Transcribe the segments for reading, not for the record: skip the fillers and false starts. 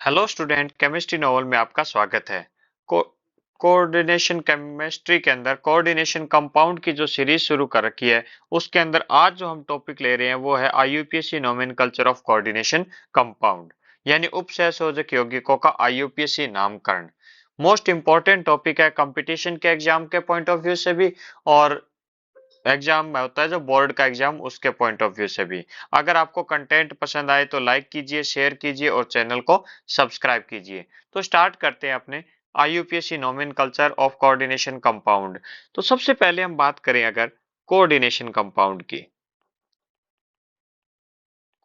Hello student, chemistry novel में आपका स्वागत है। को कोऑर्डिनेशन केमिस्ट्री के अंदर कोऑर्डिनेशन कंपाउंड की जो सीरीज शुरू कर रखी है, उसके अंदर आज जो हम टॉपिक ले रहे हैं वो है IUPAC nomenclature of coordination compound, यानी उपसहसंयोजक यौगिकों का आईयूपीएसी नामकरण। मोस्ट इंपॉर्टेंट टॉपिक है कंपटीशन के एग्जाम के पॉइंट ऑफ व्यू से भी, और एग्जाम में होता है जो बोर्ड का एग्जाम, उसके पॉइंट ऑफ व्यू से भी। अगर आपको कंटेंट पसंद आए तो लाइक कीजिए, शेयर कीजिए और चैनल को सब्सक्राइब कीजिए। तो स्टार्ट करते हैं अपने IUPAC nomenclature of coordination compound. तो सबसे पहले हम बात करें अगर कोऑर्डिनेशन कंपाउंड की,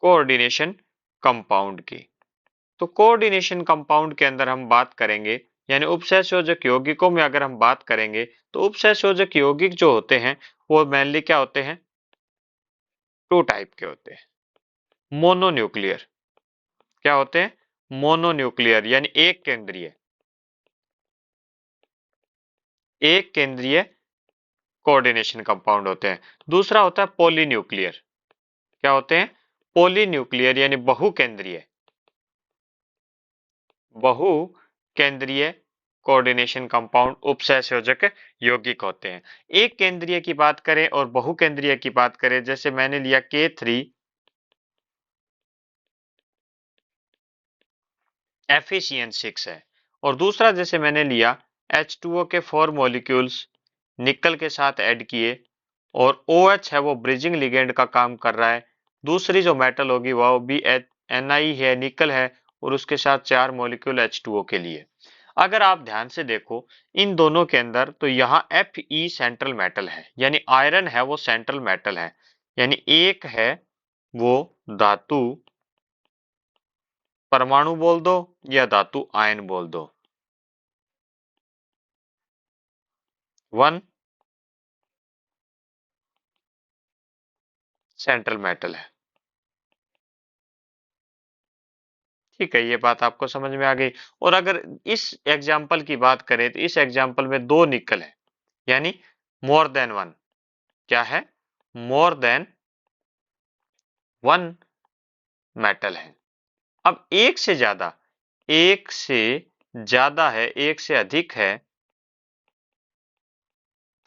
कोऑर्डिनेशन कंपाउंड की, तो कोऑर्डिनेशन कंपाउंड के अंदर हम बात करेंगे, यानी उपसहसंयोजक यौगिकों में अगर हम बात करेंगे तो उपसहसंयोजक यौगिक जो होते हैं वो मेनली क्या होते हैं, टू टाइप के होते हैं। मोनोन्यूक्लियर, क्या होते हैं, मोनोन्यूक्लियर यानी एक केंद्रीय, एक केंद्रीय कोऑर्डिनेशन कंपाउंड होते हैं। दूसरा होता है पॉलीन्यूक्लियर, क्या होते हैं, पॉलीन्यूक्लियर यानी बहुकेंद्रीय, बहु केंद्रीय कोऑर्डिनेशन कंपाउंड उपसहसंयोजक यौगिक होते हैं। एक केंद्रीय की बात करें और बहुकेंद्रीय की बात करें, जैसे मैंने लिया K3 FeCN6 है, और दूसरा जैसे मैंने लिया H2O के 4 मॉलिक्यूल्स निकल के साथ ऐड किए, और OH है वो ब्रिजिंग लिगेंड का काम कर रहा है। दूसरी जो मेटल होगी वो भी Ni है, निकल है, और उसके साथ 4 मॉलिक्यूल H2O के लिए। अगर आप ध्यान से देखो इन दोनों के अंदर, तो यहाँ Fe सेंट्रल मेटल है, यानी आयरन है वो सेंट्रल मेटल है, यानी एक है वो धातु परमाणु बोल दो या धातु आयन बोल दो, वन सेंट्रल मेटल है। ठीक है, ये बात आपको समझ में आ गई। और अगर इस एग्जाम्पल की बात करें तो इस एग्जाम्पल में दो निकल है, यानी मोर देन वन, क्या है, मोर देन वन मेटल है। अब एक से ज्यादा है, एक से अधिक है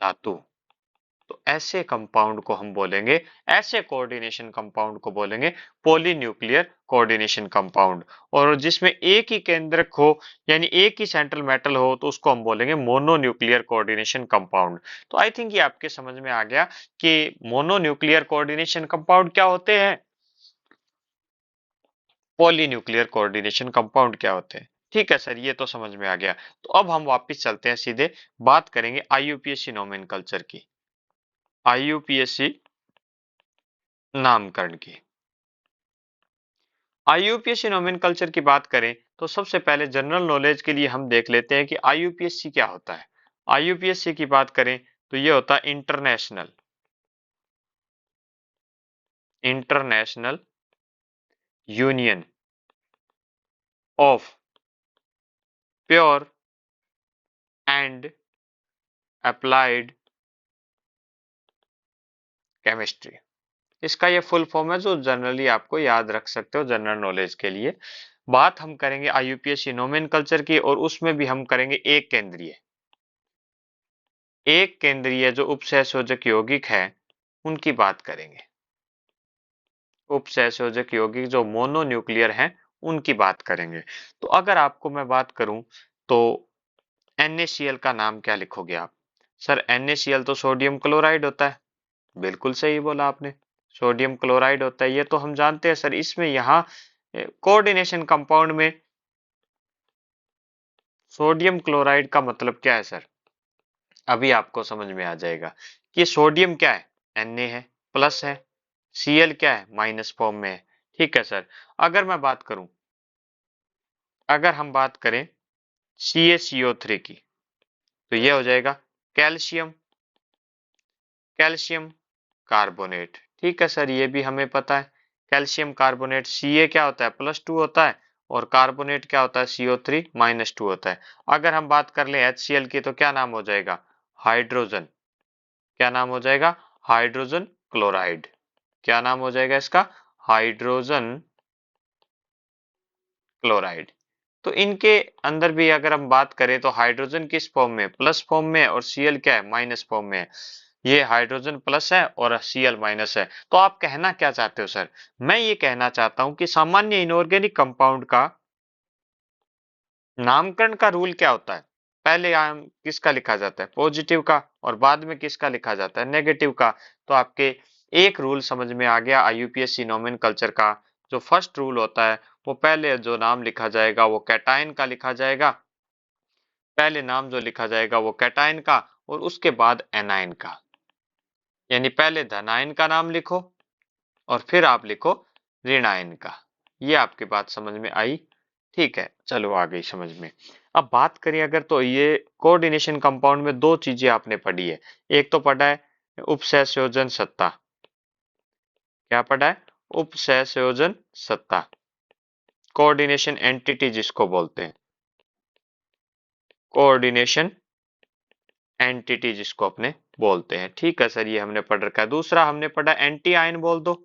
धातु, तो ऐसे कंपाउंड को हम बोलेंगे, ऐसे कोऑर्डिनेशन कंपाउंड को बोलेंगे पॉलीन्यूक्लियर कोऑर्डिनेशन कंपाउंड। और जिसमें एक ही केंद्रक हो, यानी एक ही सेंट्रल मेटल हो, तो उसको हम बोलेंगे मोनोन्यूक्लियर कोऑर्डिनेशन कंपाउंड। तो आई थिंक ये आपके समझ में आ गया कि मोनोन्यूक्लियर कोऑर्डिनेशन कंपाउंड क्या होते हैं, पॉलीन्यूक्लियर कोऑर्डिनेशन कंपाउंड क्या होते हैं। ठीक है सर, ये तो समझ में आ गया। तो अब हम वापस चलते हैं, सीधे बात करेंगे आईयूपीएसी नोमेनकल्चर की, आईयूपीएसी नामकरण की। आईयूपीएसी नोमेनकल्चर की बात करें तो सबसे पहले जनरल नॉलेज के लिए हम देख लेते हैं कि आईयूपीएसी क्या होता है। आईयूपीएसी की बात करें तो ये होता है international, international union of pure and applied chemistry. इसका ये फुल फॉर्म है जो जनरली आपको याद रख सकते हो जनरल नॉलेज के लिए। बात हम करेंगे आईयूपीएसी नोमेनकल्चर की, और उसमें भी हम करेंगे एक केंद्रीय, एक केंद्रीय जो उपसहसंयोजक यौगिक है उनकी बात करेंगे। उपसहसंयोजक यौगिक जो मोनोन्यूक्लियर हैं उनकी बात करेंगे। तो अगर आपको मैं बात करूं तो NaCl का नाम क्या लिखोगे आप, सर NaCl तो सोडियम क्लोराइड होता है। बिल्कुल सही बोला आपने, सोडियम क्लोराइड होता है, ये तो हम जानते हैं सर। इसमें यहाँ कोऑर्डिनेशन कंपाउंड में सोडियम क्लोराइड का मतलब क्या है सर, अभी आपको समझ में आ जाएगा कि सोडियम क्या है, Na है, प्लस है, Cl क्या है, माइनस फॉर्म में है। ठीक है सर। अगर मैं बात करूं, अगर हम बात करें CaCO3 की, तो ये हो जाएगा कैल्शियम, कैल्शियम कार्बोनेट। ठीक है सर, ये भी हमें पता है, कैल्शियम कार्बोनेट। Ca क्या होता है, +2 होता है, और कार्बोनेट क्या होता है, CO3 -2 होता है। अगर हम बात कर लें HCl की तो क्या नाम हो जाएगा, हाइड्रोजन, क्या नाम हो जाएगा, हाइड्रोजन क्लोराइड। क्या नाम हो जाएगा इसका, हाइड्रोजन क्लोराइड। तो इनके अंदर भी अगर हम बात करें तो हाइड्रोजन किस फॉर्म में, प्लस फॉर्म में, और Cl क्या है, माइनस फॉर्म में है। ये हाइड्रोजन प्लस है और Cl माइनस है। तो आप कहना क्या चाहते हो सर? मैं ये कहना चाहता हूं कि सामान्य इनऑर्गेनिक कंपाउंड का नामकरण का रूल क्या होता है? पहले आयाम किसका लिखा जाता है, पॉजिटिव का, और बाद में किसका लिखा जाता है, नेगेटिव का। तो आपके एक रूल समझ में आ गया आईयूपीएसी नोमेनकल्चर का। जो फर्स्ट रूल होता है, वो पहले जो नाम लिखा जाएगा वो कैटायन का लिखा जाएगा। पहले नाम जो लिखा जाएगा वो कैटायन का, और उसके बाद एनायन का। यानी पहले धनायन का नाम लिखो और फिर आप लिखो ऋणायन का। ये आपकी बात समझ में आई? ठीक है, चलो आ गई समझ में। अब बात करें अगर, तो ये कोऑर्डिनेशन कंपाउंड में दो चीजें आपने पढ़ी है। एक तो पढ़ा है उपसंयोजन सत्ता। क्या पढ़ा है? उपसंयोजन सत्ता, कोऑर्डिनेशन एंटिटी जिसको बोलते हैं, कोऑर्डिनेशन एंटिटी जिसको अपने बोलते हैं। ठीक है सर, ये हमने पढ़ रखा है। दूसरा हमने पढ़ा एंटी आयन बोल दो,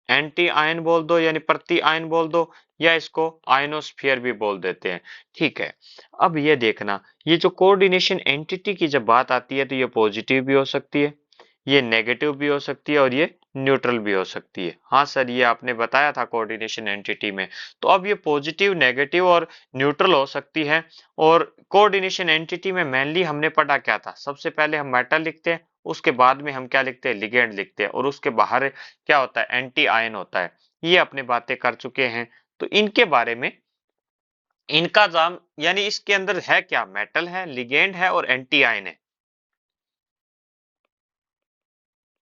एंटी आयन बोल दो यानी प्रति आयन बोल दो, या इसको आयनोस्फीयर भी बोल देते हैं। ठीक है, अब ये देखना, ये जो कोऑर्डिनेशन एंटिटी की जब बात आती है तो ये पॉजिटिव भी हो सकती है, ये नेगेटिव भी हो सकती है, और ये न्यूट्रल भी हो सकती है। हाँ सर, ये आपने बताया था कोऑर्डिनेशन एंटिटी में। तो अब ये पॉजिटिव, नेगेटिव और न्यूट्रल हो सकती है। और कोऑर्डिनेशन एंटिटी में मेनली हमने पढ़ा क्या था, सबसे पहले हम मेटल लिखते हैं, उसके बाद में हम क्या लिखते हैं, लिगेंड लिखते हैं, और उसके बाहर क्या होता है, एंटी आयन होता है। ये अपने बातें कर चुके हैं। तो इनके बारे में, इनका नाम यानी इसके अंदर है क्या, मेटल है, लिगेंड है और एंटी आयन है।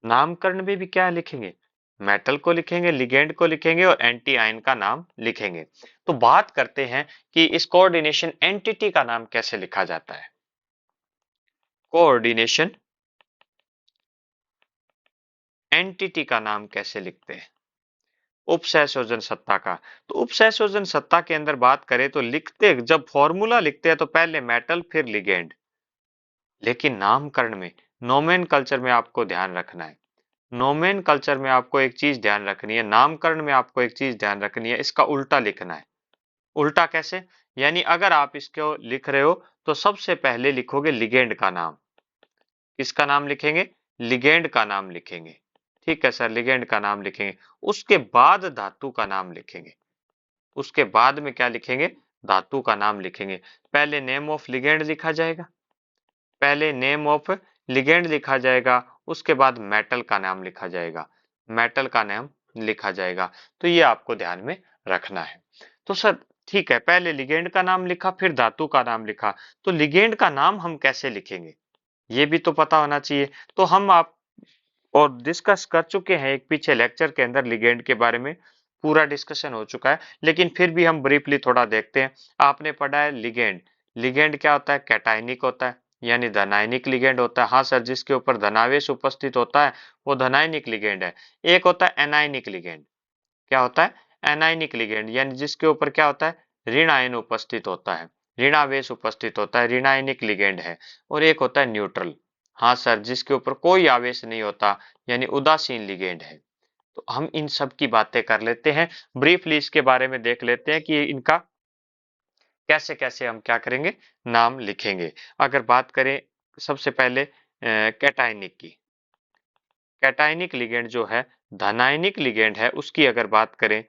नामकरण में भी क्या लिखेंगे, मेटल को लिखेंगे, लिगेंड को लिखेंगे और एंटी आयन का नाम लिखेंगे। तो बात करते हैं कि इस कोऑर्डिनेशन एंटिटी का नाम कैसे लिखा जाता है। कोऑर्डिनेशन एंटिटी का नाम कैसे लिखते हैं, उपसंयोजन सत्ता का। तो उपसंयोजन सत्ता के अंदर बात करें तो लिखते, जब फॉर्मूला लिखते हैं तो पहले मेटल फिर लिगेंड। लेकिन नामकरण में, नोमेनकल्चर में आपको ध्यान रखना है, नोमेनकल्चर में आपको एक चीज ध्यान रखनी है, नामकरण में आपको एक चीज ध्यान रखनी है, इसका उल्टा लिखना है। उल्टा कैसे? यानी अगर आप इसको लिख रहे हो तो सबसे पहले लिखोगे लिगेंड का नाम। किसका नाम लिखेंगे? लिगेंड का नाम लिखेंगे। ठीक है सर, लिगेंड का नाम लिखेंगे। उसके बाद धातु का नाम लिखेंगे। उसके बाद में क्या लिखेंगे? धातु का नाम लिखेंगे। पहले नेम ऑफ लिगेंड लिखा जाएगा, पहले नेम ऑफ लिगेंड लिखा जाएगा, उसके बाद मेटल का नाम लिखा जाएगा, मेटल का नाम लिखा जाएगा। तो ये आपको ध्यान में रखना है। तो सर ठीक है, पहले लिगेंड का नाम लिखा फिर धातु का नाम लिखा, तो लिगेंड का नाम हम कैसे लिखेंगे, ये भी तो पता होना चाहिए। तो हम आप और डिस्कस कर चुके हैं एक पीछे लेक्चर के अंदर, लिगेंड के बारे में पूरा डिस्कशन हो चुका है, लेकिन फिर भी हम ब्रीफली थोड़ा देखते हैं। आपने पढ़ा है लिगेंड, लिगेंड क्या होता है, कैटायनिक होता है, यानी धनायनिक लिगेंड होता है। हाँ सर, जिसके ऊपर धनावेश उपस्थित होता है वो धनायनिक लिगेंड है। एक होता है एनायनिक लिगेंड। क्या होता है? एनायनिक लिगेंड, यानी जिसके ऊपर क्या होता है, ऋण आयन उपस्थित होता है, ऋणावेश उपस्थित होता है, ऋणायनिक लिगेंड है। और एक होता है न्यूट्रल। हाँ सर, जिसके ऊपर कोई आवेश नहीं होता, यानी उदासीन लिगेंड है। तो हम इन सब की बातें कर लेते हैं ब्रीफली, इसके बारे में देख लेते हैं कि इनका कैसे कैसे हम क्या करेंगे, नाम लिखेंगे। अगर बात करें सबसे पहले कैटायनिक की, कैटायनिक लिगेंड जो है, धनायनिक लिगेंड है, उसकी अगर बात करें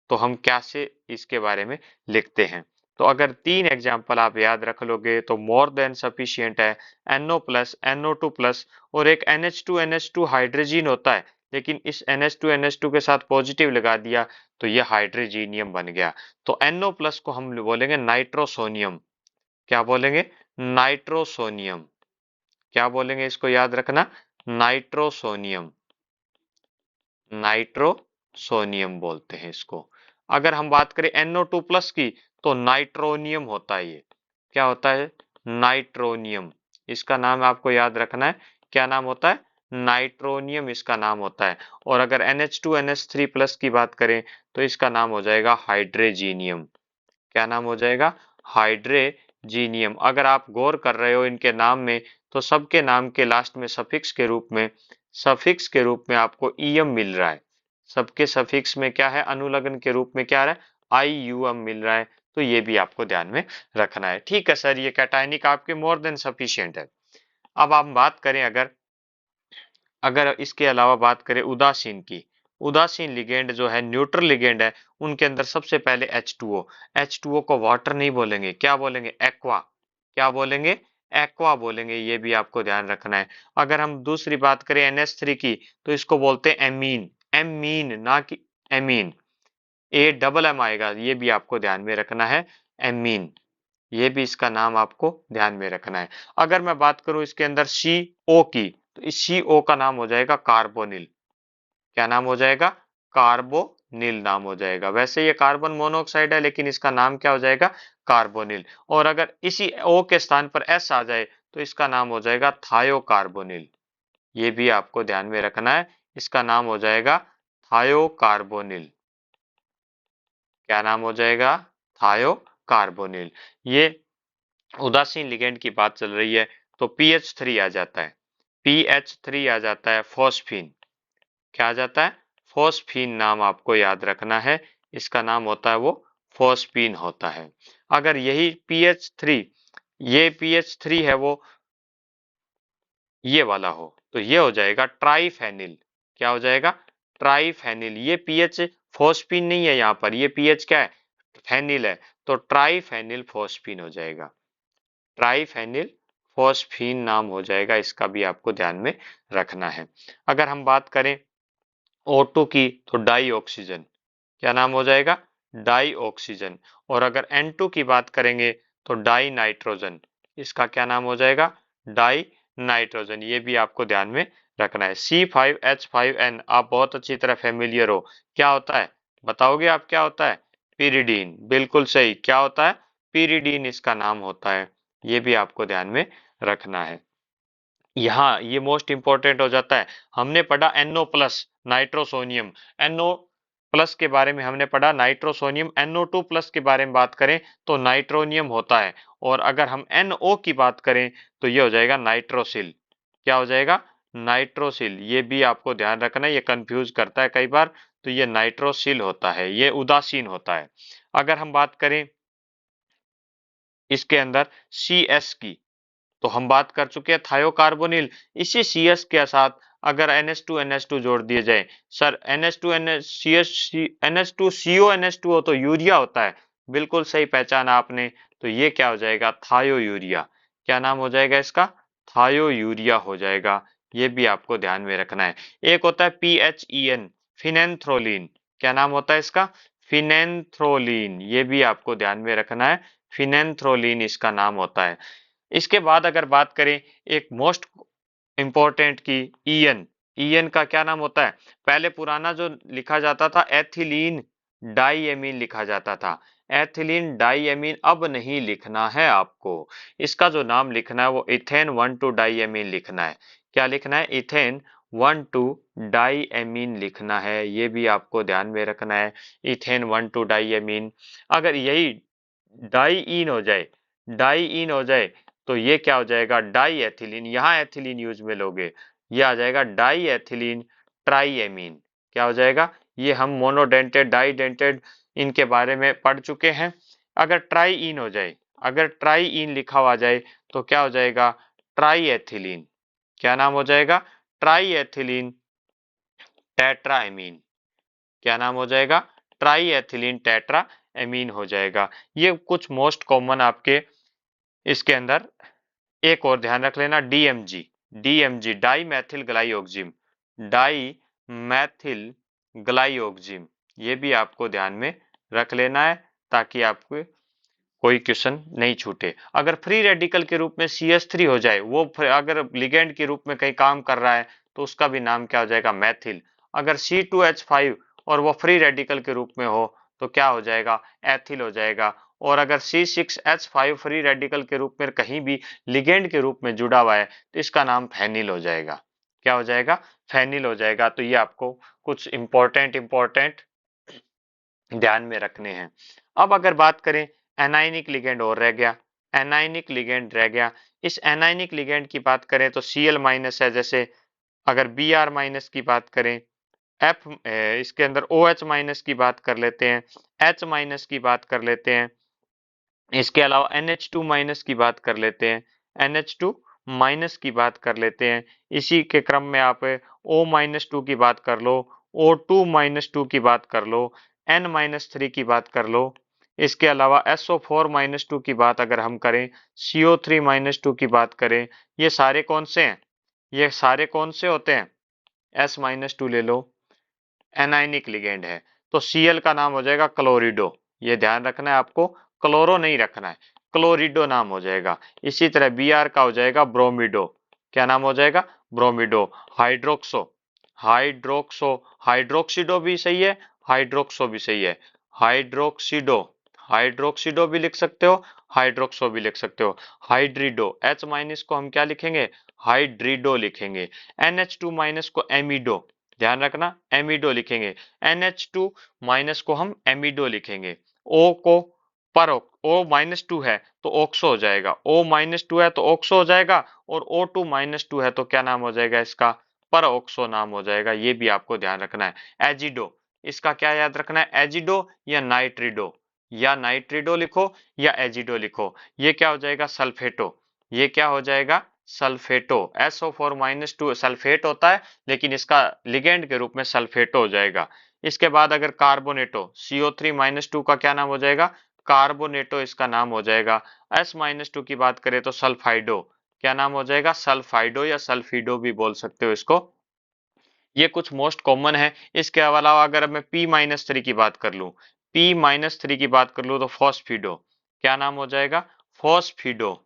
तो हम क्या से इसके बारे में लिखते हैं। तो अगर तीन एग्जाम्पल आप याद रख लोगे तो मोर देन सफिशियंट है, NO प्लस, NO2 प्लस, और एक NH2 हाइड्रोजीन होता है, लेकिन इस NH2 के साथ पॉजिटिव लगा दिया तो यह हाइड्रोजीनियम बन गया। तो NO प्लस को हम बोलेंगे नाइट्रोसोनियम। क्या बोलेंगे? नाइट्रोसोनियम। क्या बोलेंगे, इसको याद रखना, नाइट्रोसोनियम, नाइट्रोसोनियम बोलते हैं इसको। अगर हम बात करें NO2 प्लस की तो नाइट्रोनियम होता है ये। क्या होता है? नाइट्रोनियम। इसका नाम आपको याद रखना है, क्या नाम होता है? नाइट्रोनियम इसका नाम होता है। और अगर NH2NH3 प्लस की बात करें तो इसका नाम हो जाएगा हाइड्रेजीनियम। क्या नाम हो जाएगा? हाइड्रेजीनियम। अगर आप गौर कर रहे हो इनके नाम में, तो सबके नाम के लास्ट में सफिक्स के रूप में, सफिक्स के रूप में आपको ईएम मिल रहा है। सबके सफिक्स में क्या है, अनुलग्न के रूप में क्या आ रहा है? IUM मिल रहा है, तो ये भी आपको ध्यान में रखना है। ठीक है सर, ये कैटायनिक आपके मोर देन सफिशिएंट है। अब हम बात करें अगर अगर इसके अलावा बात करें उदासीन की, उदासीन लिगेंड जो है, न्यूट्रल लिगेंड है, उनके अंदर सबसे पहले H2O। H2O को वाटर नहीं बोलेंगे, क्या बोलेंगे? एक्वा। क्या बोलेंगे? एक्वा बोलेंगे। ये भी आपको ध्यान रखना है। अगर हम दूसरी बात करें NH3 की, तो इसको बोलते हैं एमीन। एमीन ना कि एमीन, AMM आएगा, ये भी आपको ध्यान में रखना है। एमीन, ये भी इसका नाम आपको ध्यान में रखना है। अगर मैं बात करूं इसके अंदर CO की, तो इस CO का नाम हो जाएगा कार्बोनिल। क्या नाम हो जाएगा? कार्बोनिल नाम हो जाएगा। वैसे ये कार्बन मोनोऑक्साइड है, लेकिन इसका नाम क्या हो जाएगा? कार्बोनिल। और अगर इसी O के स्थान पर S आ जाए, तो इसका नाम हो जाएगा थायोकार्बोनिल। ये भी आपको ध्यान में रखना है, इसका नाम हो जाएगा थायोकार्बोनिल। क्या नाम हो जाएगा? थायोकार्बोनिल। ये उदासीन लिगेंड की बात चल रही है, तो PH3 आ जाता है। PH3 आ जाता है फॉस्फीन। क्या आ जाता है? फॉस्फीन नाम आपको याद रखना है, इसका नाम होता है वो फॉस्फीन होता है। अगर यही PH3, ये PH3 है वो ये वाला हो, तो ये हो जाएगा ट्राइफेनिल। क्या हो जाएगा? ट्राइफेनिल। ये पीएच फॉस्फीन नहीं है, यहाँ पर ये पीएच क्या है? फेनिल है, तो ट्राइफेनिल फॉस्फीन हो जाएगा। ट्राइफेनिल फॉस्फीन नाम हो जाएगा, इसका भी आपको ध्यान में रखना है। अगर हम बात करें O2 की, तो डाई ऑक्सीजन। क्या नाम हो जाएगा? Dioxygen. और अगर N2 की बात करेंगे, तो डाई नाइट्रोजन। इसका क्या नाम हो जाएगा? Die nitrogen. ये भी आपको ध्यान में रखना है। C5H5N आप बहुत अच्छी तरह फेमिलियर हो, क्या होता है? बताओगे आप क्या होता है? पिरिडीन। बिल्कुल सही, क्या होता है? पिरिडीन इसका नाम होता है। ये भी आपको ध्यान में रखना है। यहाँ ये मोस्ट इंपॉर्टेंट हो जाता है। हमने पढ़ा NO plus nitrosonium, NO plus के बारे में हमने पढ़ा नाइट्रोसोनियम। NO2 प्लस के बारे में बात करें तो नाइट्रोनियम होता है। और अगर हम NO की बात करें, तो ये हो जाएगा नाइट्रोसिल। क्या हो जाएगा? नाइट्रोसिल। ये भी आपको ध्यान रखना है, ये कंफ्यूज करता है कई बार, तो ये नाइट्रोसिल होता है, ये उदासीन होता है। अगर हम बात करें इसके अंदर CS की, तो हम बात कर चुके हैं थायोकार्बोनिल। इसी CS के साथ अगर NH2 जोड़ दिए जाए, सर NH2 NH2CO NH2 हो तो यूरिया होता है। बिल्कुल सही पहचाना आपने। तो ये क्या हो जाएगा? थायो यूरिया। क्या नाम हो जाएगा इसका? थायो यूरिया हो जाएगा। ये भी आपको ध्यान में रखना है। एक होता है PHEN, फिनेंथ्रोलिन। क्या नाम होता है इसका? फिनेंथ्रोलिन। ये भी आपको ध्यान में रखना है, फिनेंथ्रोलिन इसका नाम होता है। इसके बाद अगर बात करें एक मोस्ट इंपॉर्टेंट की, ईएन। ईएन का क्या नाम होता है? पहले पुराना जो लिखा जाता था एथिलीन डाईएमीन लिखा जाता था। एथिलीन डाईएमीन अब नहीं लिखना है आपको। इसका जो नाम लिखना है वो इथेन 1,2 डाईएमीन लिखना है। क्या लिखना है? इथेन 1,2 डाईएमीन लिखना है। ये भी आपको ध्यान में रखना है, इथेन 1,2 डाईएमीन। अगर यही डाईइन हो जाए, डाईइन हो जाए, तो ये क्या हो जाएगा? Diethylene. यहाँ एथिलीन यूज में लोगे, ये आ जाएगा डाई एथिलीन ट्राईएमीन। क्या हो जाएगा? ये हम मोनोडेंटेड डाईडेंटेड इनके बारे में पढ़ चुके हैं। अगर ट्राईइन हो जाए, अगर ट्राईइन लिखा हुआ जाए, तो क्या हो जाएगा? Try ethylene. क्या नाम हो जाएगा? Try ethylene tetraammine. क्या नाम हो जाएगा? ट्राई एथिलीन टेट्रा एमीन हो जाएगा। ये कुछ मोस्ट कॉमन आपके इसके अंदर। एक और ध्यान रख लेना, DMG। DMG dimethyl glyoxime, dimethyl glyoxime. ये भी आपको ध्यान में रख लेना है, ताकि आपको कोई क्वेश्चन नहीं छूटे। अगर फ्री रेडिकल के रूप में CS3 हो जाए, वो अगर लिगेंड के रूप में कहीं काम कर रहा है, तो उसका भी नाम क्या हो जाएगा? मैथिल। अगर C2H5 और वो फ्री रेडिकल के रूप में हो, तो क्या हो जाएगा? एथिल हो जाएगा। और अगर C6H5 फ्री रेडिकल के रूप में कहीं भी लिगेंड के रूप में जुड़ा हुआ है, तो इसका नाम फेनिल हो जाएगा। क्या हो जाएगा? फेनिल हो जाएगा। तो ये आपको कुछ इंपॉर्टेंट ध्यान में रखने हैं। अब अगर बात करें, एनाइनिक लिगेंड और रह गया, एनाइनिक लिगेंड रह गया। इस एनाइनिक लिगेंड की बात करें तो Cl माइनस है, जैसे अगर Br माइनस की बात करें, F इसके अंदर OH माइनस की बात कर लेते हैं, H माइनस की बात कर लेते हैं, इसके अलावा NH2 माइनस की बात कर लेते हैं, NH2 माइनस की बात कर लेते हैं। इसी के क्रम में आप O माइनस टू की बात कर लो, O2 माइनस टू की बात कर लो, N माइनस थ्री की बात कर लो। इसके अलावा SO4 माइनस टू की बात अगर हम करें, CO3 माइनस टू की बात करें, ये सारे कौन से हैं? ये सारे कौन से होते हैं? S माइनस टू ले लो, एनाइनिक लिगेंड है, तो Cl का नाम हो जाएगा क्लोरिडो। ये ध्यान रखना है आपको, क्लोरो नहीं रखना है, क्लोरिडो नाम हो जाएगा। इसी तरह Br का हो जाएगा ब्रोमिडो। क्या नाम हो जाएगा? ब्रोमिडो। हाइड्रोक्सो, हाइड्रोक्सो, हाइड्रोक्सीडो भी सही है, हाइड्रोक्सो भी सही है। हाइड्रोक्सीडो, हाइड्रोक्सीडो भी लिख सकते हो, हाइड्रोक्सो भी लिख सकते हो। हाइड्रिडो, H माइनस को हम क्या लिखेंगे? हाइड्रिडो लिखेंगे। NH2 माइनस को एमिडो, ध्यान रखना एमिडो लिखेंगे। NH2 माइनस को हम एमिडो लिखेंगे। O को पर O माइनस टू है तो ऑक्सो हो जाएगा, O माइनस टू है तो ऑक्सो हो जाएगा, और O2 माइनस टू है तो क्या नाम हो जाएगा इसका? पर ऑक्सो नाम हो जाएगा। ये भी आपको ध्यान रखना है। एजिडो, इसका क्या याद रखना है? एजिडो या नाइट्रिडो, या नाइट्रिडो लिखो या एजिडो लिखो। ये क्या हो जाएगा? सल्फेटो। ये क्या हो जाएगा? सल्फेटो। SO4 माइनस टू सल्फेट होता है, लेकिन इसका लिगेंड के रूप में सल्फेटो हो जाएगा। इसके बाद अगर कार्बोनेटो, CO3 माइनस टू का क्या नाम हो जाएगा? कार्बोनेटो इसका नाम हो जाएगा। S माइनस टू की बात करें तो सल्फाइडो, क्या नाम हो जाएगा? सल्फाइडो या सल्फिडो भी बोल सकते हो इसको। ये कुछ मोस्ट कॉमन है। इसके अलावा अगर मैं P माइनस थ्री की बात कर लूं, P माइनस थ्री की बात कर लूं तो फॉस्फिडो, क्या नाम हो जाएगा? फॉस्फिडो।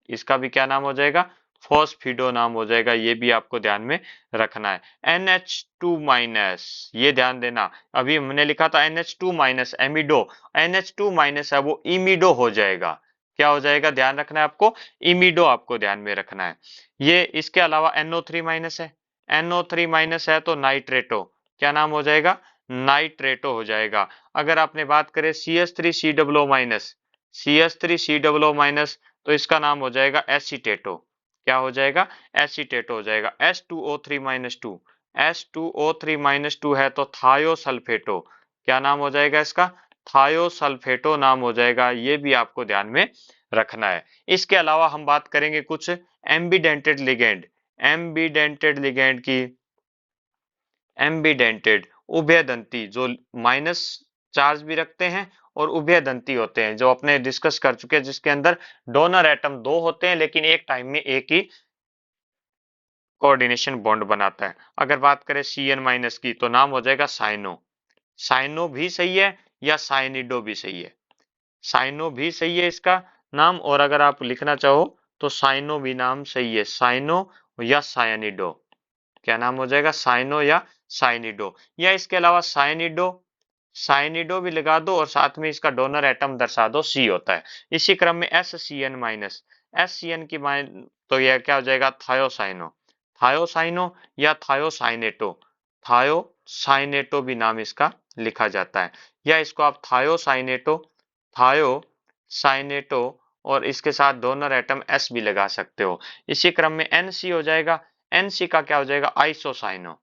इसका भी क्या नाम हो जाएगा? फॉस्फिडो नाम हो जाएगा। ये भी आपको ध्यान में रखना है। NH2 माइनस, ये ध्यान देना, अभी हमने लिखा था NH2 माइनस एमिडो, NH2 माइनस है वो इमिडो हो जाएगा। क्या हो जाएगा? ध्यान रखना है आपको, इमिडो आपको ध्यान में रखना है। ये इसके अलावा NO3 माइनस है, NO3 माइनस है तो नाइट्रेटो, क्या नाम हो जाएगा? नाइट्रेटो हो जाएगा। अगर आपने बात करें CH3COO माइनस, CH3COO माइनस, तो इसका नाम हो जाएगा एसीटेटो। क्या हो जाएगा? एसीटेटो हो जाएगा। S2O3 minus two, S2O3 minus two है तो थायोसल्फेटो, क्या नाम हो जाएगा इसका? थायोसल्फेटो नाम हो जाएगा। ये भी आपको ध्यान में रखना है। इसके अलावा हम बात करेंगे कुछ एम्बिडेंटेड लिगेंड, एम्बिडेंटेड लिगेंड की। एम्बिडेंटेड, उभयदंती, जो माइनस चार्ज भी रखते हैं और उभयदंती होते हैं, जो अपने डिस्कस कर चुके हैं, जिसके अंदर डोनर एटम दो होते हैं लेकिन एक टाइम में एक ही कोऑर्डिनेशन बॉन्ड बनाता है। अगर बात करें CN माइनस की तो नाम हो जाएगा साइनो। साइनो भी सही है या साइनिडो भी सही है? साइनो भी सही है इसका नाम, और अगर आप लिखना चाहो तो साइनो भी नाम सही है, साइनो या सायनिडो। क्या नाम हो जाएगा? साइनो या साइनिडो। या इसके अलावा साइनिडो, साइनिडो भी लगा दो और साथ में इसका डोनर एटम दर्शा दो, C होता है। इसी क्रम में SCN माइनस, SCN की माइन तो यह क्या हो जाएगा? थायोसाइनो, थायोसाइनो या थायोसाइनेटो, थायोसाइनेटो भी नाम इसका लिखा जाता है। या इसको आप थायोसाइनेटो, थायोसाइनेटो, और इसके साथ डोनर एटम S भी लगा सकते हो। इसी क्रम में NC हो जाएगा। NC का क्या हो जाएगा? आइसोसाइनो।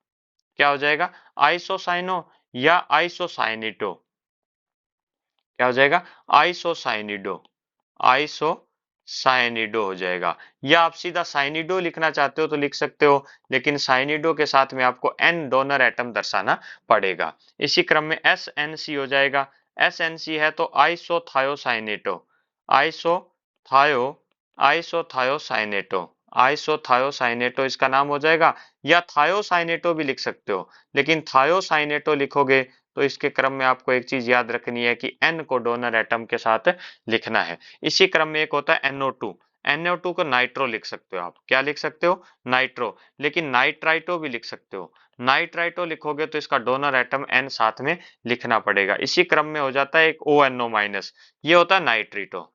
क्या हो जाएगा? आइसोसाइनो या आइसोसाइनिटो। क्या हो जाएगा? आइसोसाइनिडो, आइसोसाइनिडो हो जाएगा। या आप सीधा साइनिडो लिखना चाहते हो तो लिख सकते हो, लेकिन साइनिडो के साथ में आपको N डोनर एटम दर्शाना पड़ेगा। इसी क्रम में SNC हो जाएगा। SNC है तो आइसोथायोसाइनेटो, आइसोथायो, आइसोथायोसाइनेटो, आइसोथायोसाइनेटो इसका नाम हो जाएगा। या थायोसाइनेटो भी लिख सकते हो, लेकिन थायोसाइनेटो लिखोगे तो इसके क्रम में आपको एक चीज याद रखनी है कि N को डोनर एटम के साथ लिखना है। इसी क्रम में एक होता है NO2, NO2 को नाइट्रो लिख सकते हो आप। क्या लिख सकते हो? नाइट्रो। लेकिन नाइट्राइटो भी लिख सकते हो। नाइट्राइटो लिखोगे तो इसका डोनर एटम N साथ में लिखना पड़ेगा। इसी क्रम में हो जाता है एक ONO माइनस, ये होता है नाइट्रिटो,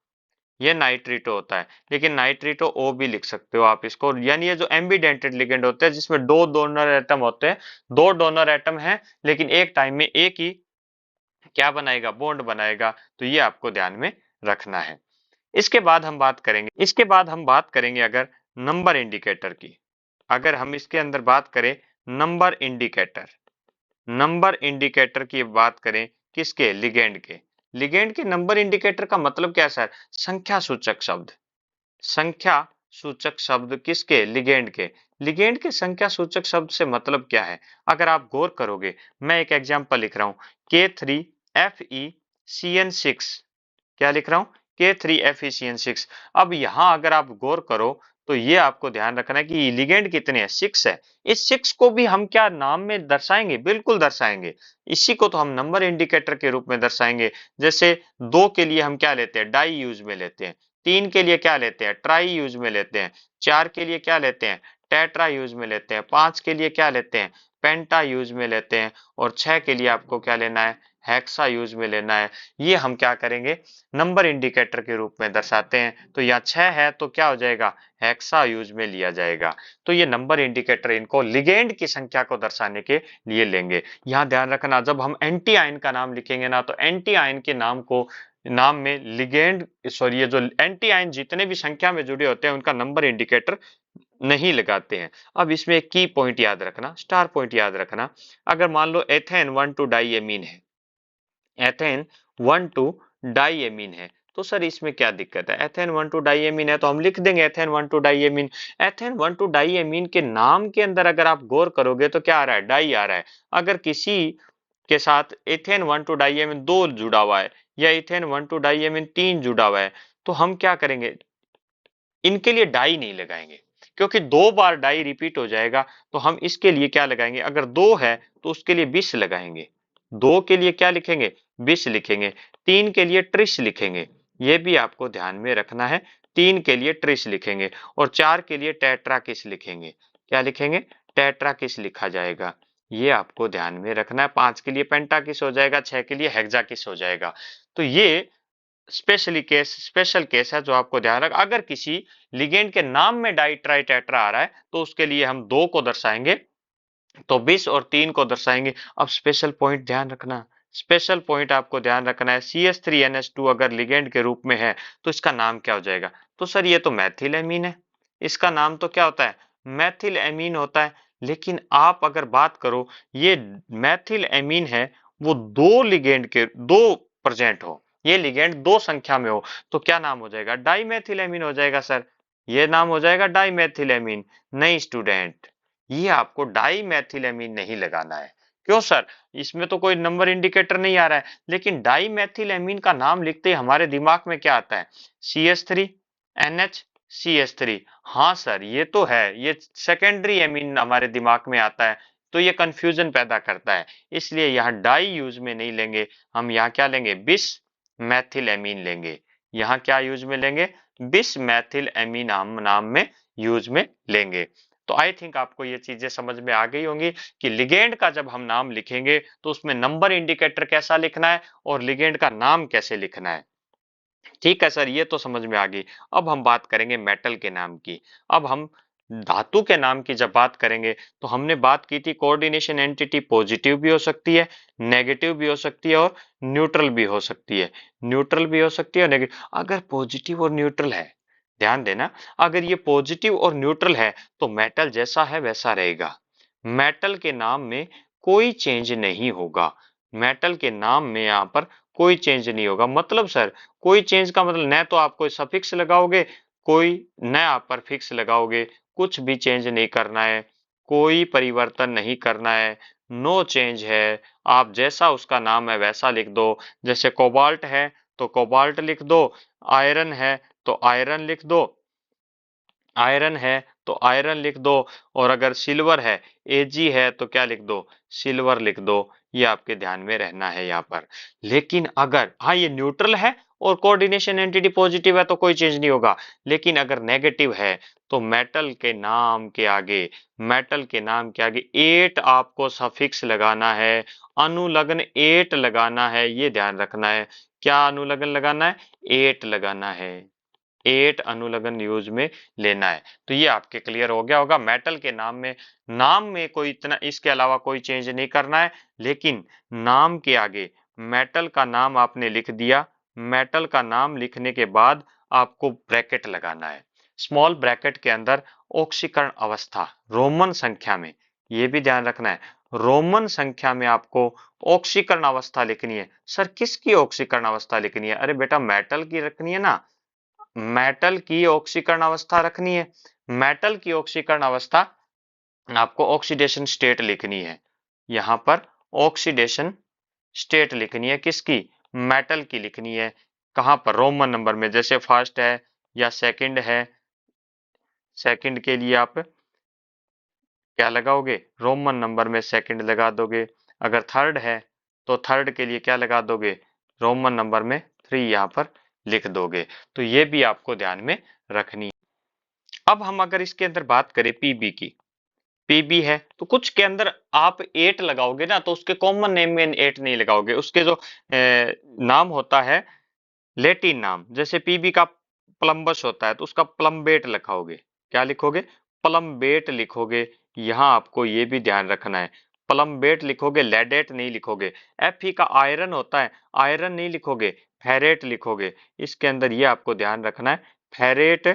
ये नाइट्रिटो होता है। लेकिन नाइट्रिटो O भी लिख सकते हो आप इसको। यानी ये जो एम्बिडेंटेड लिगेंड होते हैं जिसमें दो डोनर एटम होते हैं, दो डोनर एटम है लेकिन एक टाइम में एक ही क्या बनाएगा? बॉन्ड बनाएगा। तो ये आपको ध्यान में रखना है। इसके बाद हम बात करेंगे, इसके बाद हम बात करेंगे अगर नंबर इंडिकेटर की। अगर हम इसके अंदर बात करें नंबर इंडिकेटर। नंबर इंडिकेटर की बात करें किसके? लिगेंड के। लिगेंड के नंबर इंडिकेटर का मतलब क्या है सर? संख्या सूचक शब्द। संख्या सूचक शब्द किसके? लिगेंड के। लिगेंड के संख्या सूचक शब्द से मतलब क्या है? अगर आप गौर करोगे, मैं एक एग्जांपल लिख रहा हूं, K3FeCN6। क्या लिख रहा हूं? K3FeCN6। अब यहां अगर आप गौर करो तो ये आपको ध्यान रखना है कि लिगेंड कितने हैं? 6 है। इस 6 को भी हम क्या नाम में दर्शाएंगे? बिल्कुल दर्शाएंगे। इसी को तो हम नंबर इंडिकेटर के रूप में दर्शाएंगे। जैसे 2 के लिए हम क्या लेते हैं? डाई यूज में लेते हैं। 3 के लिए क्या लेते हैं? ट्राई यूज में लेते हैं। 4 के लिए क्या लेते हैं? टेट्रा यूज में लेते हैं। 5 के लिए क्या लेते हैं? पेंटा यूज में लेते हैं। और 6 के लिए आपको क्या लेना है? हेक्सा यूज में लेना है। ये हम क्या करेंगे? नंबर इंडिकेटर के रूप में दर्शाते हैं। तो यहाँ 6 है तो क्या हो जाएगा? हेक्सा यूज में लिया जाएगा। तो ये नंबर इंडिकेटर इनको लिगेंड की संख्या को दर्शाने के लिए लेंगे। यहाँ ध्यान रखना, जब हम एंटी आयन का नाम लिखेंगे ना, तो एंटी आयन के नाम को नाम में लिगेंड सॉरी ये जो एंटी आयन जितने भी संख्या में जुड़े होते हैं उनका नंबर इंडिकेटर नहीं लगाते हैं। अब इसमें एक की पॉइंट याद रखना, स्टार पॉइंट याद रखना। अगर मान लो एथेन 1,2 डाइएमीन है, एथेन 1,2 डाइएमीन है, तो सर इसमें क्या दिक्कत है? एथेन 1,2 डाइएमीन है तो हम लिख देंगे एथेन 1,2 डाइएमीन। एथेन 1,2 डाइएमीन के नाम के अंदर अगर आप गौर करोगे तो क्या आ रहा है? डाई आ रहा है। अगर किसी के साथ एथेन 1,2 डाइएमीन 2 जुड़ा हुआ है या एथेन 1,2 डाइएमीन 3 जुड़ा हुआ है, तो हम क्या करेंगे? इनके लिए डाई नहीं लगाएंगे, क्योंकि 2 बार डाई रिपीट हो जाएगा। तो हम इसके लिए क्या लगाएंगे? अगर 2 है तो उसके लिए 20 लगाएंगे। 2 के लिए क्या लिखेंगे? 20 लिखेंगे। 3 के लिए ट्रिस लिखेंगे। ये भी आपको ध्यान में रखना है। 3 के लिए ट्रिस लिखेंगे और 4 के लिए टेट्राकिस लिखेंगे। क्या लिखेंगे? टेट्राकिस लिखा जाएगा। ये आपको ध्यान में रखना है। 5 के लिए पेंटाकिस हो जाएगा, 6 के लिए हेक्साकिस हो जाएगा। तो ये स्पेशल केस है जो आपको ध्यान रख। अगर किसी लिगेंड के नाम में डाई ट्राई टेट्रा आ रहा है तो उसके लिए हम 2 को दर्शाएंगे, तो 20 और 3 को दर्शाएंगे। अब स्पेशल पॉइंट ध्यान रखना, स्पेशल पॉइंट आपको ध्यान रखना है। CH3NH2 अगर लिगेंड के रूप में है तो इसका नाम क्या हो जाएगा? तो सर ये तो मैथिल एमीन है, इसका नाम तो क्या होता है? मैथिल एमीन होता है। लेकिन आप अगर बात करो, ये मैथिल एमीन है, वो दो लिगेंड के दो प्रेजेंट हो, ये लिगेंड 2 संख्या में हो, तो क्या नाम हो जाएगा? डाइमेथिल एमीन हो जाएगा सर। ये नाम हो जाएगा डाइमेथिल एमीन। नहीं स्टूडेंट, ये आपको डाइमेथिलेमीन नहीं लगाना है। क्यों सर? इसमें तो कोई नंबर इंडिकेटर नहीं आ रहा है। लेकिन डाइमेथिलेमीन का नाम लिखते ही हमारे दिमाग में क्या आता है? CH3NH CH3। हाँ सर ये तो है, ये सेकेंडरी एमीन हमारे दिमाग में आता है, तो ये कंफ्यूजन पैदा करता है। इसलिए यहाँ डाई यूज में नहीं लेंगे, हम यहाँ क्या लेंगे? बिस मैथिल एमीन लेंगे। यहाँ क्या यूज में लेंगे? बिस मैथिल एमीन नाम में यूज में लेंगे। तो आई थिंक आपको ये चीजें समझ में आ गई होंगी कि लिगेंड का जब हम नाम लिखेंगे तो उसमें नंबर इंडिकेटर कैसा लिखना है और लिगेंड का नाम कैसे लिखना है। ठीक है सर, ये तो समझ में आ गई। अब हम बात करेंगे मेटल के नाम की। अब हम धातु के नाम की जब बात करेंगे तो हमने बात की थी कोऑर्डिनेशन एंटिटी पॉजिटिव भी हो सकती है, नेगेटिव भी हो सकती है और न्यूट्रल भी हो सकती है। न्यूट्रल भी हो सकती है और नेगेटिव। अगर पॉजिटिव और न्यूट्रल है, ध्यान देना, अगर ये पॉजिटिव और न्यूट्रल है तो मेटल जैसा है वैसा रहेगा। मेटल के नाम में कोई चेंज नहीं होगा। मेटल के नाम में यहाँ पर कोई चेंज नहीं होगा। मतलब सर, कोई चेंज का मतलब न तो आप कोई सफिक्स लगाओगे, कोई न आप पर फिक्स लगाओगे, कुछ भी चेंज नहीं करना है, कोई परिवर्तन नहीं करना है। नो चेंज है। आप जैसा उसका नाम है वैसा लिख दो। जैसे कोबाल्ट है तो कोबाल्ट लिख दो, आयरन है तो आयरन लिख दो, आयरन है तो आयरन लिख दो। और अगर सिल्वर है, एजी है, तो क्या लिख दो? सिल्वर लिख दो। ये आपके ध्यान में रहना है यहाँ पर। लेकिन अगर हाँ ये न्यूट्रल है और कोऑर्डिनेशन एंटिटी पॉजिटिव है तो कोई चेंज नहीं होगा। लेकिन अगर नेगेटिव है तो मेटल के नाम के आगे, मेटल के नाम के आगे 8 आपको सफिक्स लगाना है, अनुलग्न 8 लगाना है। ये ध्यान रखना है। क्या अनुलग्न लगाना है? 8 लगाना है। 8 अनुलग्न यूज में लेना है। तो ये आपके क्लियर हो गया होगा। मेटल के नाम में कोई इतना इसके अलावा कोई चेंज नहीं करना है। लेकिन नाम के आगे मेटल का नाम आपने लिख दिया, मेटल का नाम लिखने के बाद आपको ब्रैकेट लगाना है। स्मॉल ब्रैकेट के अंदर ऑक्सीकरण अवस्था रोमन संख्या में ये भी ध्यान रखना है। रोमन संख्या में आपको ऑक्सीकरण अवस्था लिखनी है। सर किसकी ऑक्सीकरण अवस्था लिखनी है? अरे बेटा मेटल की रखनी है ना, मेटल की ऑक्सीकरण अवस्था रखनी है। मेटल की ऑक्सीकरण अवस्था आपको ऑक्सीडेशन स्टेट लिखनी है। यहां पर ऑक्सीडेशन स्टेट लिखनी है किसकी? मेटल की लिखनी है। कहां पर? रोमन नंबर में, जैसे फर्स्ट है या सेकंड है। सेकंड के लिए आप क्या लगाओगे? रोमन नंबर में सेकंड लगा दोगे। अगर थर्ड है तो थर्ड के लिए क्या लगा दोगे? रोमन नंबर में 3 यहाँ पर लिख दोगे। तो ये भी आपको ध्यान में रखनी है। अब हम अगर इसके अंदर बात करें पीबी की, पीबी है तो कुछ के अंदर आप 8 लगाओगे ना, तो उसके कॉमन नेम में 8 नहीं लगाओगे, उसके जो नाम होता है लेटिन नाम, जैसे पीबी का प्लम्बस होता है तो उसका प्लम्बेट लिखोगे। क्या लिखोगे? प्लम्बेट लिखोगे। यहाँ आपको ये भी ध्यान रखना है, प्लम्बेट लिखोगे, लेडेट नहीं लिखोगे। एफई का आयरन होता है, आयरन नहीं लिखोगे, फेरेट लिखोगे। इसके अंदर ये आपको ध्यान रखना है, फेरेट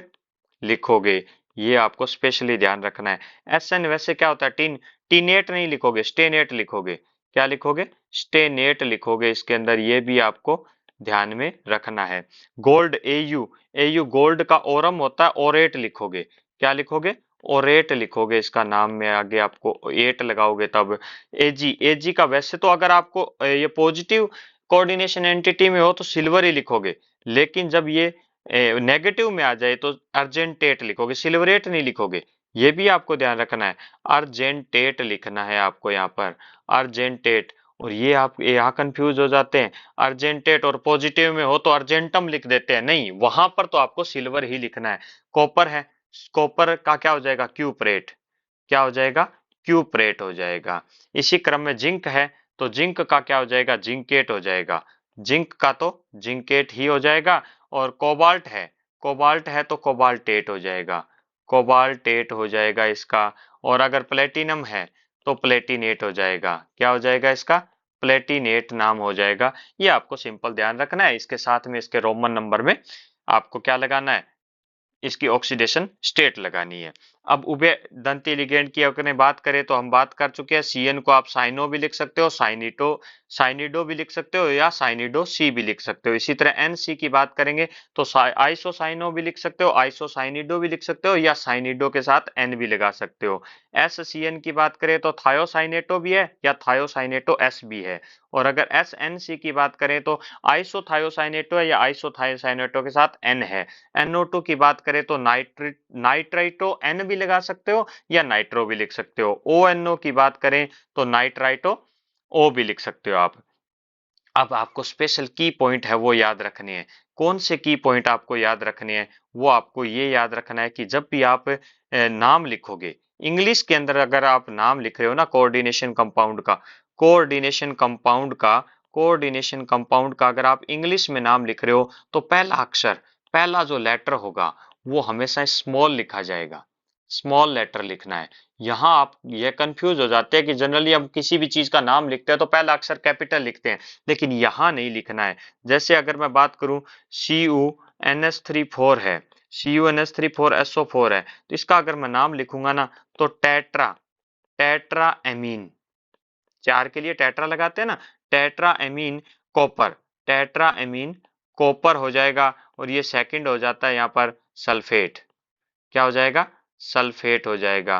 लिखोगे। ये आपको स्पेशली ध्यान रखना है। एसएन वैसे क्या होता है? टीन, टीनेट नहीं लिखोगे, स्टेनेट लिखोगे। क्या लिखोगे? स्टेनेट लिखोगे। इसके अंदर ये भी आपको ध्यान में रखना है। गोल्ड, एयू, एयू गोल्ड का ओरम होता है, ओरेट लिखोगे। क्या लिखोगे? ओरेट लिखोगे। इसका नाम में आगे आपको 8 लगाओगे तब। एजी, एजी का वैसे तो अगर आपको ये पॉजिटिव कोऑर्डिनेशन एंटिटी में हो तो सिल्वर ही लिखोगे, लेकिन जब ये नेगेटिव में आ जाए तो अर्जेंटेट लिखोगे, सिल्वरेट नहीं लिखोगे। ये भी आपको ध्यान रखना है, अर्जेंटेट लिखना है आपको यहाँ पर, अर्जेंटेट। और ये आप यहाँ कंफ्यूज हो जाते हैं, अर्जेंटेट और पॉजिटिव में हो तो अर्जेंटम लिख देते हैं, नहीं, वहां पर तो आपको सिल्वर ही लिखना है। कॉपर है, कॉपर का क्या हो जाएगा? क्यूपरेट। क्या हो जाएगा? क्यूपरेट हो जाएगा। इसी क्रम में जिंक है तो जिंक का क्या हो जाएगा? जिंकेट हो जाएगा। जिंक का तो जिंकेट ही हो जाएगा। और कोबाल्ट है, कोबाल्ट है तो कोबाल्टेट हो जाएगा, कोबाल्टेट हो जाएगा इसका। और अगर प्लेटिनम है तो प्लेटिनेट हो जाएगा। क्या हो जाएगा इसका? प्लेटिनेट नाम हो जाएगा। ये आपको सिंपल ध्यान रखना है। इसके साथ में इसके रोमन नंबर में आपको क्या लगाना है? इसकी ऑक्सीडेशन स्टेट लगानी है। अब उभय दंती लिगेंड की अगर बात करें तो हम बात कर चुके हैं। सीएन को आप साइनो भी लिख सकते हो, साइनिटो, साइनिडो भी लिख सकते हो, या साइनिडो सी भी लिख सकते हो। इसी तरह एनसी की बात करेंगे तो आइसोसाइनो भी लिख सकते हो, आइसोसाइनिडो भी लिख सकते हो, या साइनिडो के साथ एन भी लगा सकते हो। एससीएन की बात करें तो थायोसाइनेटो भी है या थायोसाइनेटो एस भी है। और अगर एसएनसी की बात करें तो आइसोथायोसाइनेटो है या आइसोथायोसाइनेटो के साथ एन है। NO2 की बात करें तो नाइट्राइटो एन भी लगा सकते हो या नाइट्रो भी लिख सकते हो। ONO की बात करें तो नाइट्राइटो ओ भी लिख सकते हो आप। अब आपको स्पेशल की पॉइंट है वो याद रखने हैं। कौन से की पॉइंट आपको याद रखने हैं? वो आपको ये याद रखना है कि जब भी आप नाम लिखोगे इंग्लिश के अंदर, अगर आप नाम लिख रहे हो ना कोऑर्डिनेशन कंपाउंड का, कोऑर्डिनेशन कंपाउंड का, कोऑर्डिनेशन कंपाउंड का अगर आप इंग्लिश में नाम लिख रहे हो तो पहला अक्षर, पहला जो लेटर होगा वो हमेशा स्मॉल लिखा जाएगा, स्मॉल लेटर लिखना है। यहाँ आप ये कंफ्यूज हो जाते हैं कि जनरली हम किसी भी चीज का नाम लिखते हैं तो पहला अक्षर कैपिटल लिखते हैं, लेकिन यहाँ नहीं लिखना है। जैसे अगर मैं बात करूं CuNH3 4 है, CuNH3 4SO4 है, तो इसका अगर मैं नाम लिखूंगा ना तो टेट्रा, टेट्रा एमीन, 4 के लिए टेट्रा लगाते हैं ना, tetra amine copper, tetra amine copper हो जाएगा। और ये सेकंड हो जाता है यहाँ पर सल्फेट। क्या हो जाएगा? सल्फेट हो जाएगा,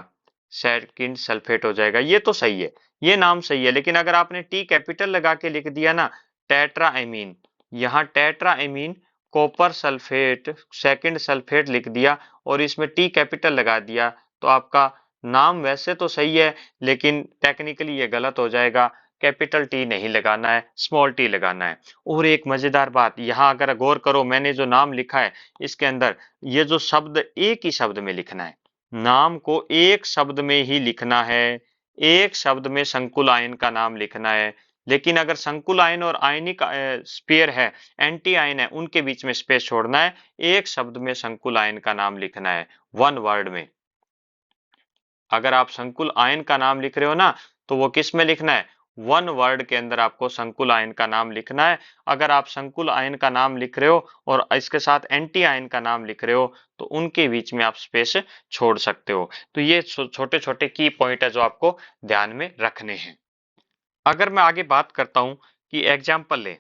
सेकंड सल्फेट हो जाएगा। ये तो सही है, ये नाम सही है, लेकिन अगर आपने टी कैपिटल लगा के लिख दिया ना टेट्राएमीन, यहाँ tetraammine copper sulphate second sulphate लिख दिया और इसमें टी कैपिटल लगा दिया, तो आपका नाम वैसे तो सही है लेकिन टेक्निकली ये गलत हो जाएगा। कैपिटल टी नहीं लगाना है, स्मॉल टी लगाना है। और एक मजेदार बात, यहाँ अगर गौर करो, मैंने जो नाम लिखा है इसके अंदर ये जो शब्द एक ही शब्द में लिखना है, नाम को एक शब्द में ही लिखना है, एक शब्द में संकुल आयन का नाम लिखना है। लेकिन अगर संकुल आयन और आयनिक स्पेयर है, एंटी आयन है, उनके बीच में स्पेस छोड़ना है। एक शब्द में संकुल आयन का नाम लिखना है, वन वर्ड में। अगर आप संकुल आयन का नाम लिख रहे हो ना तो वो किस में लिखना है? वन वर्ड के अंदर आपको संकुल आयन का नाम लिखना है। अगर आप संकुल आयन का नाम लिख रहे हो और इसके साथ एंटी आयन का नाम लिख रहे हो तो उनके बीच में आप स्पेस छोड़ सकते हो। तो ये छोटे छोटे की पॉइंट है जो आपको ध्यान में रखने हैं। अगर मैं आगे बात करता हूं कि एग्जाम्पल ले,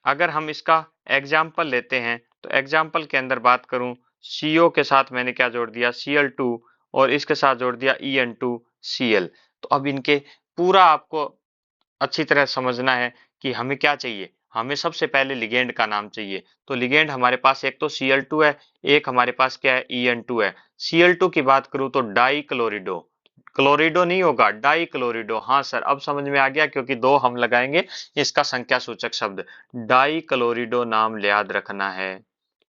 अगर हम इसका एग्जाम्पल लेते हैं तो एग्जाम्पल के अंदर बात करूं, CO के साथ मैंने क्या जोड़ दिया, Cl2, और इसके साथ जोड़ दिया En2Cl। तो अब इनके पूरा आपको अच्छी तरह समझना है कि हमें क्या चाहिए। हमें सबसे पहले लिगेंड का नाम चाहिए। तो लिगेंड हमारे पास एक तो Cl2 है, एक हमारे पास क्या है, En2 है। Cl2 की बात करूं तो डाई क्लोरिडो, क्लोरिडो नहीं होगा, डाई क्लोरिडो। हाँ सर, अब समझ में आ गया, क्योंकि दो हम लगाएंगे इसका संख्या सूचक शब्द। डाई क्लोरिडो नाम याद रखना है,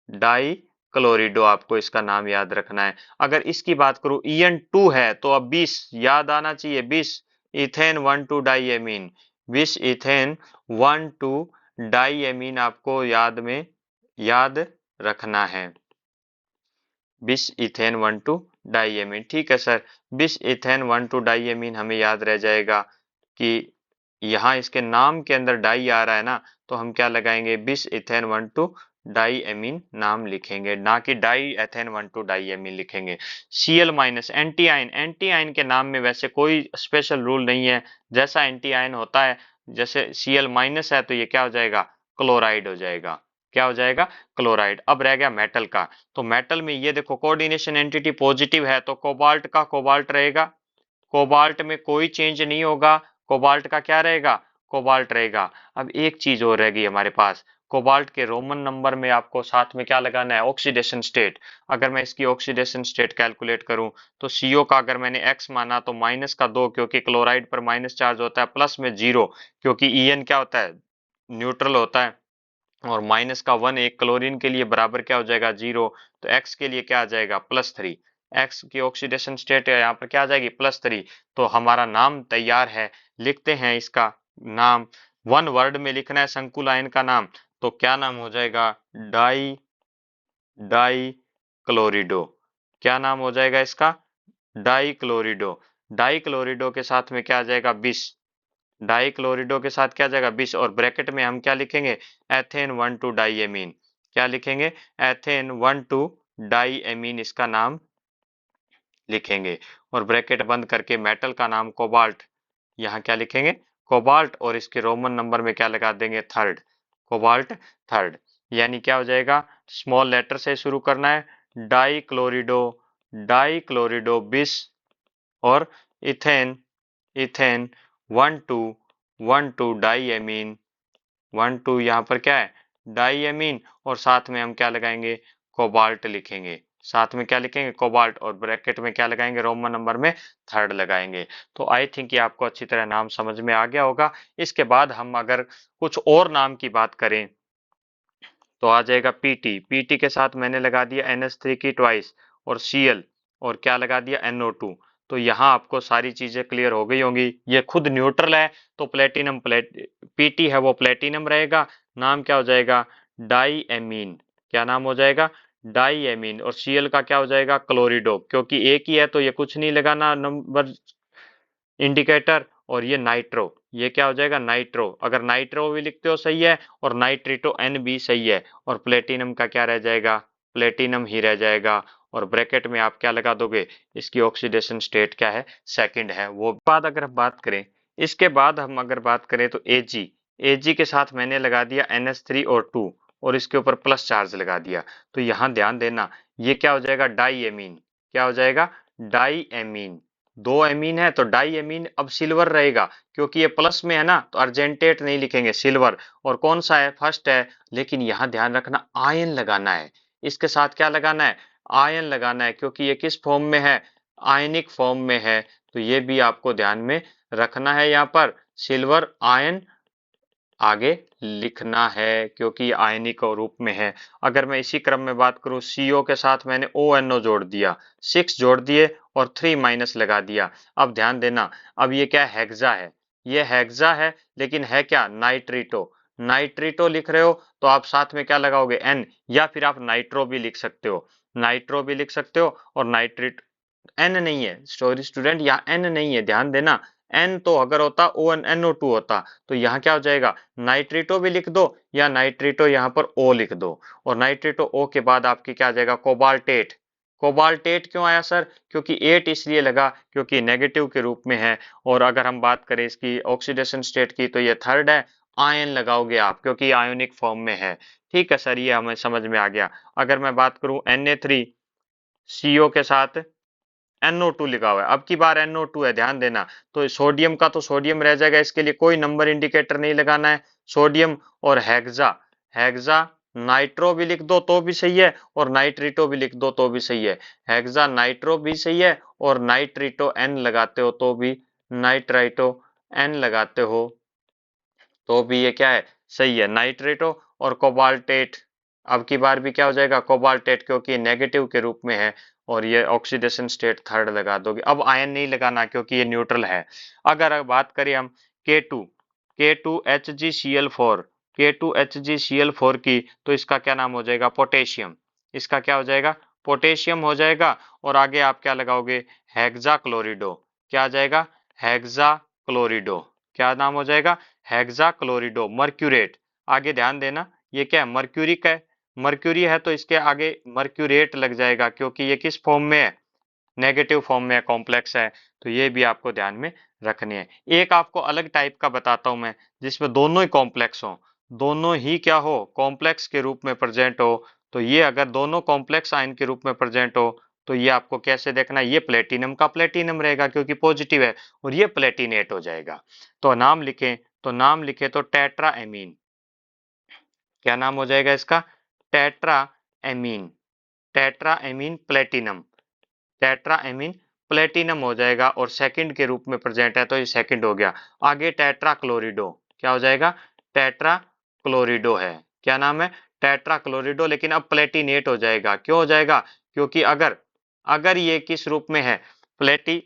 डाई क्लोरिडो आपको इसका नाम याद रखना है। अगर इसकी बात करूं En2 है तो अब 20 याद आना चाहिए, 20 इथेन 1,2 डाईएमीन, 20 इथेन 1,2 डाईएमीन आपको याद रखना है। 20 इथेन 1,2 डाईएमीन, ठीक है सर। 20 इथेन 1,2 डाईएमीन हमें याद रह जाएगा कि यहाँ इसके नाम के अंदर डाई आ रहा है ना, तो हम क्या लगाएंगे, 20 इथेन 1,2 डाई एमीन नाम लिखेंगे, ना कि डाई एथेन 1,2 डाई एमीन लिखेंगे। Cl minus anti ion, anti ion के नाम में वैसे कोई स्पेशल रूल नहीं है। जैसा एंटी आयन होता है, जैसे Cl माइनस है तो ये क्या हो जाएगा, क्लोराइड हो जाएगा। क्या हो जाएगा, क्लोराइड। अब रह गया मेटल का। तो मेटल में ये देखो, कोऑर्डिनेशन एंटिटी पॉजिटिव है तो कोबाल्ट का कोबाल्ट रहेगा, कोबाल्ट में कोई चेंज नहीं होगा, कोबाल्ट का क्या रहेगा, कोबाल्ट रहेगा। अब एक चीज और रह गई हमारे पास, कोबाल्ट के रोमन नंबर में आपको साथ में क्या लगाना है, ऑक्सीडेशन स्टेट। अगर मैं इसकी ऑक्सीडेशन स्टेट कैलकुलेट करूं तो CO का अगर मैंने x माना तो -2, क्योंकि क्लोराइड पर माइनस चार्ज होता है, प्लस में 0 क्योंकि En क्या होता है, न्यूट्रल होता है, और -1 एक क्लोरीन के लिए बराबर क्या हो जाएगा, 0। तो x के लिए क्या आ जाएगा, +3। x की ऑक्सीडेशन स्टेट है यहाँ पर क्या आ जाएगी, +3। तो हमारा नाम तैयार है। लिखते हैं इसका नाम, वन वर्ड में लिखना है संकुल आयन का नाम। तो क्या नाम हो जाएगा, डाई डाई क्लोरिडो। क्या नाम हो जाएगा इसका, डाई क्लोरिडो। डाई क्लोरिडो के साथ में क्या आ जाएगा, 20। डाई क्लोरिडो के साथ क्या आ जाएगा, 20, और ब्रैकेट में हम क्या लिखेंगे, एथेन 1,2 डाईएमीन। क्या लिखेंगे, एथेन 1,2 डाईएमीन इसका नाम लिखेंगे, और ब्रैकेट बंद करके मेटल का नाम कोबाल्ट। यहाँ क्या लिखेंगे, कोबाल्ट, और इसके रोमन नंबर में क्या लगा देंगे, थर्ड, कोबाल्ट थर्ड। यानी क्या हो जाएगा, स्मॉल लेटर से शुरू करना है, डाई क्लोरिडो, डाई क्लोरिडो 20, और इथेन इथेन 1,2 डाईएमीन, 1,2 यहाँ पर क्या है, डाईएमीन, और साथ में हम क्या लगाएंगे, कोबाल्ट लिखेंगे। साथ में क्या लिखेंगे, कोबाल्ट, और ब्रैकेट में क्या लगाएंगे, रोमन नंबर में थर्ड लगाएंगे। तो आई थिंक ये आपको अच्छी तरह नाम समझ में आ गया होगा। इसके बाद हम अगर कुछ और नाम की बात करें तो आ जाएगा पीटी। पीटी के साथ मैंने लगा दिया NH3 की ट्वाइस, और Cl, और क्या लगा दिया, NO2। तो यहाँ आपको सारी चीजें क्लियर हो गई होंगी। ये खुद न्यूट्रल है तो प्लेटिनम, पीटी है वो प्लेटिनम रहेगा। नाम क्या हो जाएगा, डाई एमीन। क्या नाम हो जाएगा, डाई एमीन। और Cl का क्या हो जाएगा, क्लोरिडो, क्योंकि एक ही है तो ये कुछ नहीं लगाना नंबर इंडिकेटर। और ये नाइट्रो, ये क्या हो जाएगा, नाइट्रो। अगर नाइट्रो भी लिखते हो सही है, और नाइट्रिटो N भी सही है। और प्लेटिनम का क्या रह जाएगा, प्लेटिनम ही रह जाएगा। और ब्रैकेट में आप क्या लगा दोगे, इसकी ऑक्सीडेशन स्टेट क्या है, सेकंड है। वो बाद अगर हम बात करें, इसके बाद हम अगर बात करें तो Ag, Ag के साथ मैंने लगा दिया NH3 और 2, और इसके ऊपर प्लस चार्ज लगा दिया। तो यहाँ ध्यान देना, ये क्या हो जाएगा, डाई एमीन। क्या हो जाएगा, डाई एमीन। दो एमीन है तो डाई एमीन अब सिल्वर रहेगा, क्योंकि ये प्लस में है ना, तो अर्जेंटेट नहीं लिखेंगे, सिल्वर। और कौन सा है, फर्स्ट है। लेकिन यहाँ ध्यान रखना, आयन लगाना है, इसके साथ क्या लगाना है, आयन लगाना है, क्योंकि ये किस फॉर्म में है, आयनिक फॉर्म में है। तो ये भी आपको ध्यान में रखना है, यहाँ पर सिल्वर आयन आगे लिखना है, क्योंकि आयनिक रूप में है। अगर मैं इसी क्रम में बात करूं, CO के साथ मैंने ONO जोड़ दिया, 6 जोड़ दिए, और 3 माइनस लगा दिया। अब ध्यान देना, अब ये क्या हेक्सा है, ये हेक्सा है, लेकिन है क्या, नाइट्रिटो। नाइट्रिटो लिख रहे हो तो आप साथ में क्या लगाओगे, N, या फिर आप नाइट्रो भी लिख सकते हो, नाइट्रो भी लिख सकते हो। और नाइट्रिट, N नहीं है, सॉरी स्टूडेंट, यहाँ N नहीं है, ध्यान देना, N तो अगर होता NO2 होता, तो यहाँ क्या हो जाएगा, नाइट्रिटो भी लिख दो या नाइट्रिटो यहाँ पर O लिख दो, और नाइट्रिटो O के बाद आपकी क्या आ जाएगा, कोबाल्टेट। कोबाल्टेट क्यों आया सर, क्योंकि 8 इसलिए लगा क्योंकि नेगेटिव के रूप में है, और अगर हम बात करें इसकी ऑक्सीडेशन स्टेट की तो ये थर्ड है, आयन लगाओगे आप क्योंकि आयोनिक फॉर्म में है। ठीक है सर, ये हमें समझ में आ गया। अगर मैं बात करूं Na3CO के साथ NO2 लिखा हुआ है, अब की बार NO2 है, ध्यान देना। तो सोडियम का तो सोडियम रह जाएगा, इसके लिए कोई नंबर इंडिकेटर नहीं लगाना है, सोडियम। और हेक्सा, हेक्सा नाइट्रो भी लिख दो तो भी सही है, और नाइट्रिटो भी लिख दो तो भी सही है। हेक्सा नाइट्रो भी सही है, और नाइट्रिटो N लगाते हो तो भी, नाइट्राइटो N लगाते हो तो भी ये क्या है, सही है, नाइट्रेटो। और कोबाल्टेट, अब की बार भी क्या हो जाएगा, कोबाल्टेट, क्योंकि नेगेटिव के रूप में है, और ये ऑक्सीडेशन स्टेट थर्ड लगा दोगे। अब आयन नहीं लगाना क्योंकि ये न्यूट्रल है। अगर बात करें हम K2, K2HgCl4, K2HgCl4 की, तो इसका क्या नाम हो जाएगा, पोटेशियम। इसका क्या हो जाएगा, पोटेशियम हो जाएगा। और आगे आप क्या लगाओगे, हेक्साक्लोरिडो। क्या आ जाएगा, हेक्साक्लोरिडो। क्या नाम हो जाएगा, हेक्साक्लोरिडो। मर्क्यूरेट, आगे ध्यान देना, ये क्या है, मर्क्यूरिक है, मर्क्यूरी है तो इसके आगे मर्क्यूरेट लग जाएगा, क्योंकि ये किस फॉर्म में है, नेगेटिव फॉर्म में है, कॉम्प्लेक्स है। तो ये भी आपको ध्यान में रखनी है। एक आपको अलग टाइप का बताता हूं मैं, जिसमें दोनों ही कॉम्प्लेक्स हो, दोनों ही क्या हो, कॉम्प्लेक्स के रूप में प्रेजेंट हो। तो ये अगर दोनों कॉम्प्लेक्स आयन के रूप में प्रेजेंट हो, तो ये आपको कैसे देखना है, ये प्लेटिनम का प्लेटिनम रहेगा क्योंकि पॉजिटिव है, और ये प्लेटिनेट हो जाएगा। तो नाम लिखें, तो नाम लिखे तो टेट्रा एमीन। क्या नाम हो जाएगा इसका, tetra amine, tetra amine platinum, tetra amine platinum हो जाएगा। और सेकंड के रूप में प्रेजेंट है तो ये सेकंड हो गया। आगे टेट्रा क्लोरिडो, क्या हो जाएगा, टेट्रा क्लोरिडो है। क्या नाम है, टेट्रा क्लोरिडो, लेकिन अब प्लेटिनेट हो जाएगा। क्यों हो जाएगा, क्योंकि अगर अगर ये किस रूप में है, प्लेटी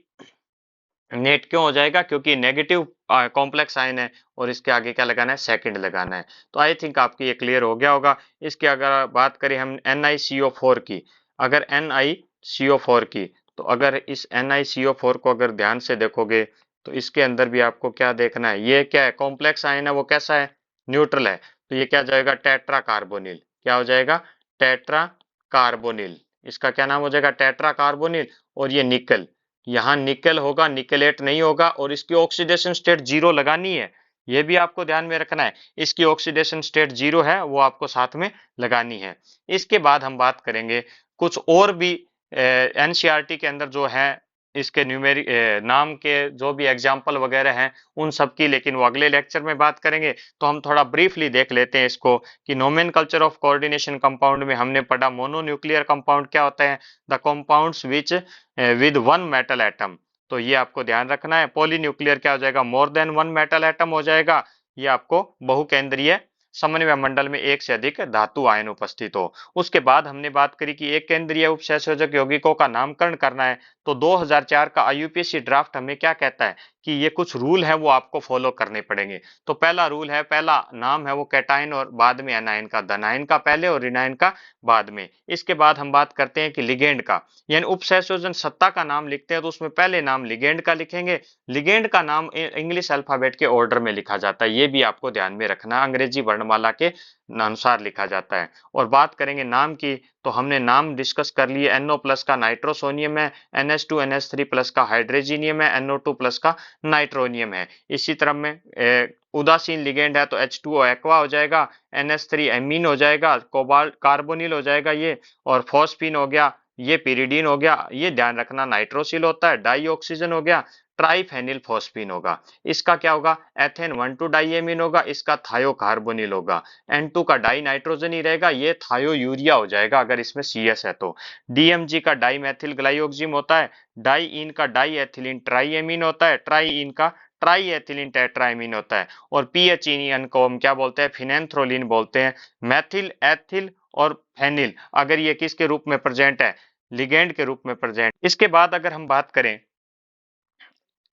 नेट क्यों हो जाएगा, क्योंकि नेगेटिव कॉम्प्लेक्स आयन है, और इसके आगे क्या लगाना है, सेकंड लगाना है। तो आई थिंक आपकी ये क्लियर हो गया होगा। इसकी अगर बात करें हम NiCO4 की, अगर NiCO4 की, तो अगर इस NiCO4 को अगर ध्यान से देखोगे, तो इसके अंदर भी आपको क्या देखना है, ये क्या है, कॉम्प्लेक्स आयन है, वो कैसा है, न्यूट्रल है। तो ये क्या जाएगा, टेट्रा कार्बोनिल। क्या हो जाएगा, टेट्रा कार्बोनिल। इसका क्या नाम हो जाएगा, टेट्रा कार्बोनिल। और ये निकल, यहाँ निकल होगा, निकलेट नहीं होगा, और इसकी ऑक्सीडेशन स्टेट जीरो लगानी है, ये भी आपको ध्यान में रखना है। इसकी ऑक्सीडेशन स्टेट जीरो है, वो आपको साथ में लगानी है। इसके बाद हम बात करेंगे कुछ और भी एनसीईआरटी के अंदर जो है, इसके न्यूमेरिक नाम के जो भी एग्जाम्पल वगैरह हैं उन सब की, लेकिन वो अगले लेक्चर में बात करेंगे। तो हम थोड़ा ब्रीफली देख लेते हैं इसको, कि नोमेनकल्चर ऑफ कोऑर्डिनेशन कंपाउंड में हमने पढ़ा मोनोन्यूक्लियर कंपाउंड क्या होता है, the compounds which with one metal atom. तो ये आपको ध्यान रखना है। पॉलीन्यूक्लियर क्या हो जाएगा, more than one metal atom हो जाएगा। ये आपको बहुकेंद्रीय समन्वय मंडल में एक से अधिक धातु आयन उपस्थित हो। उसके बाद हमने बात करी कि एक केंद्रीय उपसंयोजक यौगिकों का नामकरण करना है। तो 2004 का आईयूपीएसी ड्राफ्ट हमें क्या कहता है कि ये कुछ रूल है वो आपको फॉलो करने पड़ेंगे। तो पहला रूल है, पहला नाम है वो कैटायन और बाद में एनायन का, धनायन का पहले और ऋणायन का बाद में। इसके बाद हम बात करते हैं कि लिगेंड का, यानी उपसंयोजन सत्ता का नाम लिखते हैं तो उसमें पहले नाम लिगेंड का लिखेंगे। लिगेंड का नाम इंग्लिश अल्फाबेट के ऑर्डर में लिखा जाता है, ये भी आपको ध्यान में रखना, अंग्रेजी वर्णमाला के अनुसार लिखा जाता है। और बात करेंगे नाम की, तो हमने नाम डिस्कस कर लिए, NO प्लस का नाइट्रोसोनियम है, NH2 NH3 प्लस का हाइड्रोजीनियम है, NO2 प्लस का नाइट्रोनियम है। इसी तरह में उदासीन लिगेंड है तो H2O एक्वा हो जाएगा, NH3 एमीन हो जाएगा, कोबाल्ट कार्बोनिल हो जाएगा ये, और फॉस्फीन हो गया, ये पिरिडीन हो गया। ये ध्यान रखना, नाइट्रोसिल होता है, डाई ऑक्सीजन हो गया, ट्राइफेनिल फॉस्फीन होगा। इसका क्या होगा, एथेन 1,2 डाइएमीन होगा, इसका थायो कार्बोनिल होगा। N2 का डाई नाइट्रोजन ही रहेगा, ये थायो यूरिया हो जाएगा अगर इसमें CS है तो। DMG का डाई मैथिल ग्लाइयोक्सिम होता है, डाई इन का डाई एथिलीन ट्राइएमीन होता है, ट्राई इन का ट्राई एथिलीन टेट्राइमीन होता है। और PHEN को हम क्या बोलते हैं, फिनेंथ्रोलिन बोलते हैं। मैथिल, एथिल और फेनिल, अगर ये किसके रूप में प्रेजेंट है, लिगेंड के रूप में प्रेजेंट। इसके बाद अगर हम बात करें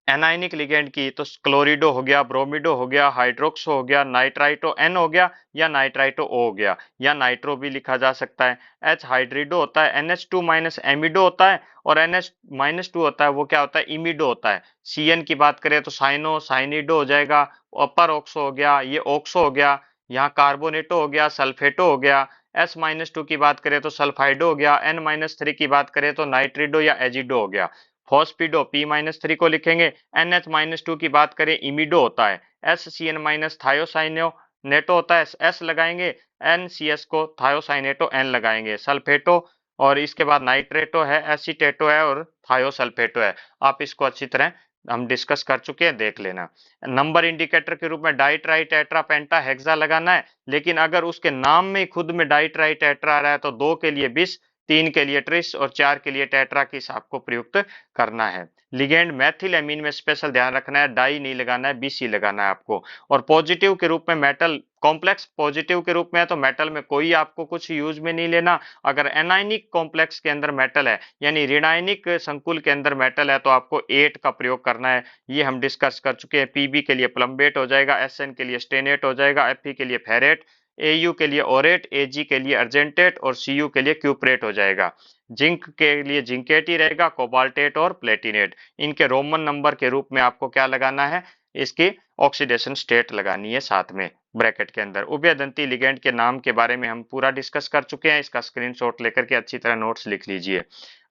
एनाइनिक लिगेंड की तो क्लोरिडो हो गया, ब्रोमिडो हो गया, हाइड्रोक्सो हो गया, नाइट्राइटो एन हो गया या नाइट्राइटो ओ हो गया, या नाइट्रो भी लिखा जा सकता है। एच हाइड्रिडो होता है, NH2 माइनस एमिडो होता है, और NH-2 होता है वो क्या होता है, इमिडो होता है। CN की बात करें तो साइनो साइनिडो हो जाएगा, अपर ऑक्सो हो गया, ये ऑक्सो हो गया, यहाँ कार्बोनेटो हो गया, सल्फेटो हो गया। S-2 की बात करें तो सल्फाइडो हो गया, N-3 की बात करें तो नाइट्रिडो या एजिडो हो गया। फॉस्फिडो P-3 को लिखेंगे। NH-2 की बात करें इमिडो होता है। SCN- थायोसाइनो नेटो होता है, S लगाएंगे। NCS को थायोसाइनेटो N लगाएंगे। सल्फेटो और इसके बाद नाइट्रेटो है, एसीटेटो है और थायोसल्फेटो है। आप इसको अच्छी तरह हम डिस्कस कर चुके हैं, देख लेना। नंबर इंडिकेटर के रूप में डाई ट्राई टेट्रा पेंटा हेक्सा लगाना है, लेकिन अगर उसके नाम में खुद में डाई ट्राई टेट्रा आ रहा है तो 2 के लिए बिस, 3 के लिए ट्रिस और 4 के लिए टेट्रा की आपको प्रयुक्त करना है। लिगेंड मैथिल एमीन में स्पेशल ध्यान रखना है, डाई नहीं लगाना है, BC लगाना है आपको। और पॉजिटिव के रूप में मेटल कॉम्प्लेक्स पॉजिटिव के रूप में है तो मेटल में कोई आपको कुछ यूज में नहीं लेना। अगर एनाइनिक कॉम्प्लेक्स के अंदर मेटल है यानी ऋणायनिक संकुल के अंदर मेटल है तो आपको 8 का प्रयोग करना है। ये हम डिस्कस कर चुके हैं। PB के लिए प्लम्बेट हो जाएगा, SN के लिए स्टेनेट हो जाएगा, Fe के लिए फेरेट, AU के लिए ओरेट, AG के लिए अर्जेंटेट और CU के लिए क्यूप्रेट हो जाएगा। जिंक के लिए जिंकेट ही रहेगा, कोबाल्टेट और प्लेटिनेट। इनके रोमन नंबर के रूप में आपको क्या लगाना है, इसकी ऑक्सीडेशन स्टेट लगानी है साथ में ब्रैकेट के अंदर। उभयदंती लिगेंड के नाम के बारे में हम पूरा डिस्कस कर चुके हैं, इसका स्क्रीनशॉट लेकर के अच्छी तरह नोट्स लिख लीजिए।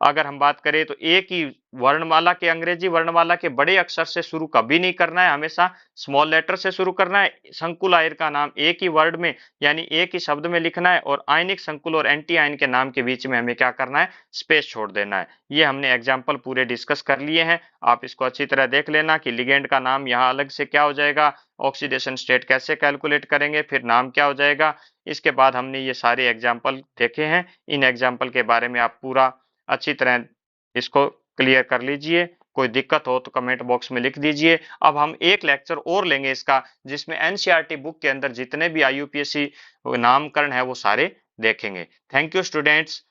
अगर हम बात करें तो एक ही वर्णमाला के अंग्रेजी वर्णमाला के बड़े अक्षर से शुरू कभी नहीं करना है, हमेशा स्मॉल लेटर से शुरू करना है। संकुल आयन का नाम एक ही वर्ड में यानी एक ही शब्द में लिखना है, और आयनिक संकुल और एंटी आयन के नाम के बीच में हमें क्या करना है, स्पेस छोड़ देना है। ये हमने एग्जाम्पल पूरे डिस्कस कर लिए हैं, आप इसको अच्छी तरह देख लेना कि लिगेंड का नाम यहाँ अलग से क्या हो जाएगा, ऑक्सीडेशन स्टेट कैसे कैलकुलेट करेंगे, फिर नाम क्या हो जाएगा। इसके बाद हमने ये सारे एग्जाम्पल देखे हैं, इन एग्जाम्पल के बारे में आप पूरा अच्छी तरह इसको क्लियर कर लीजिए। कोई दिक्कत हो तो कमेंट बॉक्स में लिख दीजिए। अब हम एक लेक्चर और लेंगे इसका, जिसमें NCERT बुक के अंदर जितने भी IUPAC नामकरण है वो सारे देखेंगे। Thank you students.